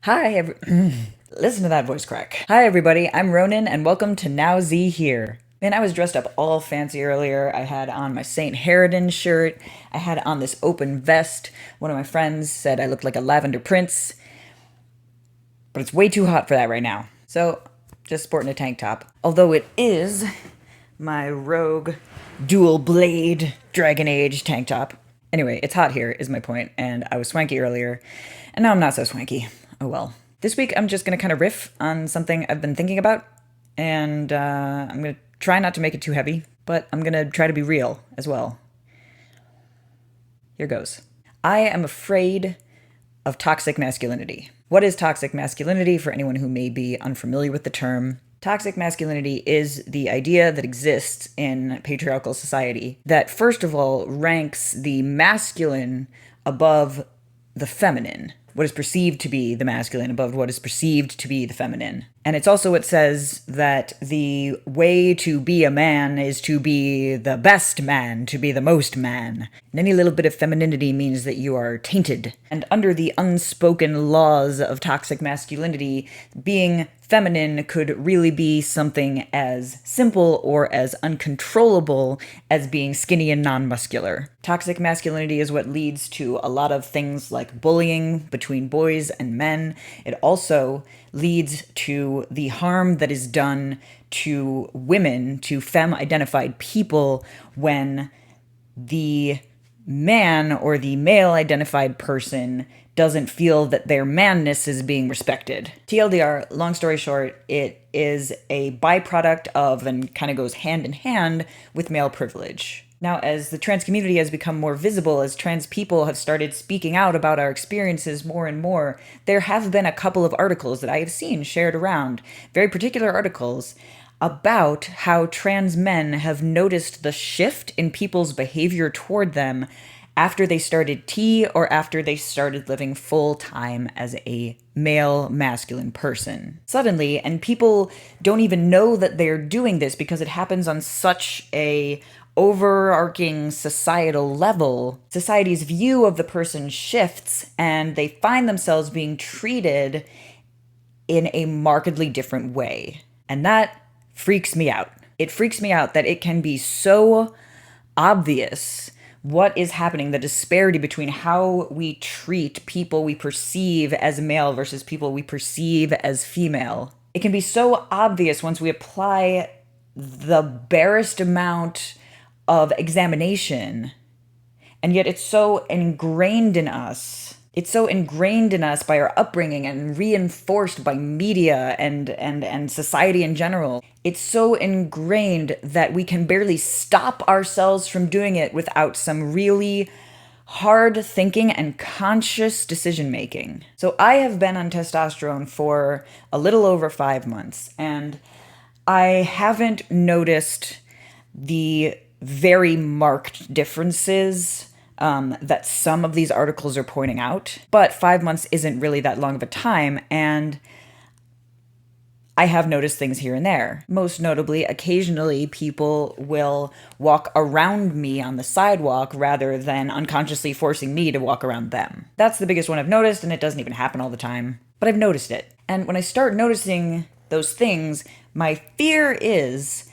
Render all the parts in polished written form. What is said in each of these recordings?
Listen to that voice crack. Hi, everybody. I'm Ronan, and welcome to Now Z Here. Man, I was dressed up all fancy earlier. I had on my St. Harridan shirt. I had on this open vest. One of my friends said I looked like a lavender prince, but it's way too hot for that right now. So, just sporting a tank top. Although it is my rogue dual blade Dragon Age tank top. Anyway, it's hot here, is my point, and I was swanky earlier, and now I'm not so swanky. Oh well. This week I'm just gonna kind of riff on something I've been thinking about, and I'm gonna try not to make it too heavy, but I'm gonna try to be real as well. Here goes. I am afraid of toxic masculinity. What is toxic masculinity for anyone who may be unfamiliar with the term? Toxic masculinity is the idea that exists in patriarchal society that, first of all, ranks the masculine above the feminine, what is perceived to be the masculine above what is perceived to be the feminine. And it's also what says that the way to be a man is to be the best man, to be the most man. And any little bit of femininity means that you are tainted. And under the unspoken laws of toxic masculinity, being feminine could really be something as simple or as uncontrollable as being skinny and non-muscular. Toxic masculinity is what leads to a lot of things like bullying between boys and men. It also leads to the harm that is done to women, to femme-identified people, when the man or the male-identified person doesn't feel that their manness is being respected. TLDR, long story short, it is a byproduct of and kind of goes hand in hand with male privilege. Now, as the trans community has become more visible, as trans people have started speaking out about our experiences more and more, there have been a couple of articles that I have seen shared around, very particular articles, about how trans men have noticed the shift in people's behavior toward them after they started T or after they started living full time as a male masculine person. Suddenly, and people don't even know that they're doing this because it happens on such a overarching societal level, society's view of the person shifts and they find themselves being treated in a markedly different way. And that freaks me out. It freaks me out that it can be so obvious what is happening, the disparity between how we treat people we perceive as male versus people we perceive as female. It can be so obvious once we apply the barest amount of examination, and yet it's so ingrained in us. It's so ingrained in us by our upbringing and reinforced by media and society in general. It's so ingrained that we can barely stop ourselves from doing it without some really hard thinking and conscious decision making. So I have been on testosterone for a little over 5 months, and I haven't noticed the very marked differences that some of these articles are pointing out. But 5 months isn't really that long of a time, and I have noticed things here and there. Most notably, occasionally people will walk around me on the sidewalk rather than unconsciously forcing me to walk around them. That's the biggest one I've noticed, and it doesn't even happen all the time. But I've noticed it. And when I start noticing those things, my fear is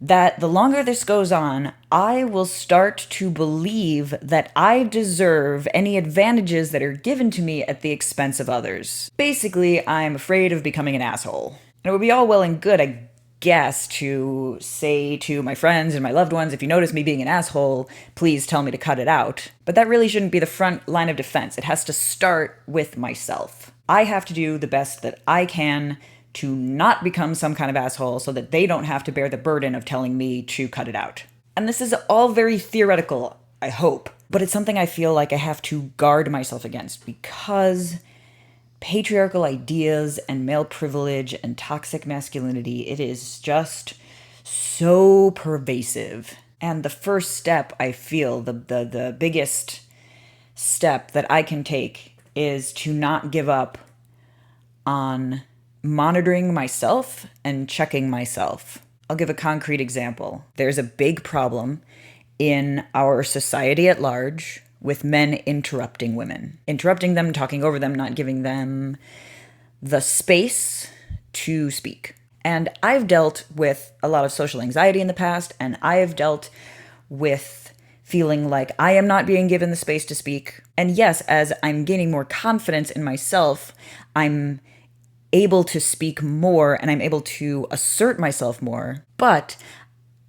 that the longer this goes on, I will start to believe that I deserve any advantages that are given to me at the expense of others. Basically, I'm afraid of becoming an asshole. And it would be all well and good, I guess, to say to my friends and my loved ones, if you notice me being an asshole, please tell me to cut it out. But that really shouldn't be the front line of defense. It has to start with myself. I have to do the best that I can to not become some kind of asshole so that they don't have to bear the burden of telling me to cut it out. And this is all very theoretical, I hope, but it's something I feel like I have to guard myself against because patriarchal ideas and male privilege and toxic masculinity, it is just so pervasive. And the first step, I feel, the biggest step that I can take is to not give up on monitoring myself and checking myself. I'll give a concrete example. There's a big problem in our society at large with men interrupting women, interrupting them, talking over them, not giving them the space to speak. And I've dealt with a lot of social anxiety in the past, and I have dealt with feeling like I am not being given the space to speak. And yes, as I'm gaining more confidence in myself, I'm able to speak more and I'm able to assert myself more. But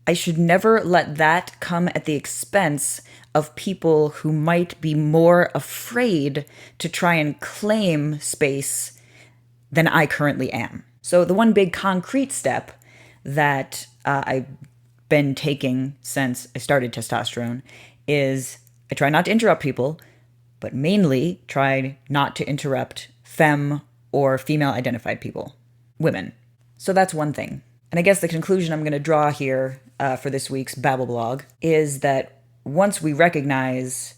I should never let that come at the expense of people who might be more afraid to try and claim space than I currently am. So the one big concrete step that I've been taking since I started testosterone is I try not to interrupt people, but mainly try not to interrupt femme or female identified people, women. So that's one thing. And I guess the conclusion I'm going to draw here for this week's Babble blog is that once we recognize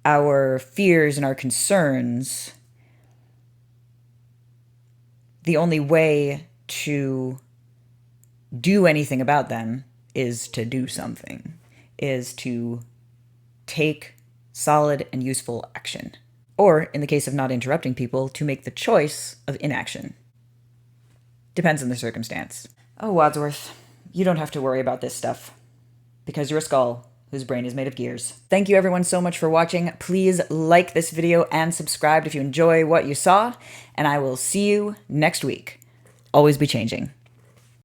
our fears and our concerns, the only way to do anything about them is to do something, is to take solid and useful action. Or, in the case of not interrupting people, to make the choice of inaction. Depends on the circumstance. Oh, Wadsworth, you don't have to worry about this stuff, because you're a skull whose brain is made of gears. Thank you everyone so much for watching. Please like this video and subscribe if you enjoy what you saw, and I will see you next week. Always be changing.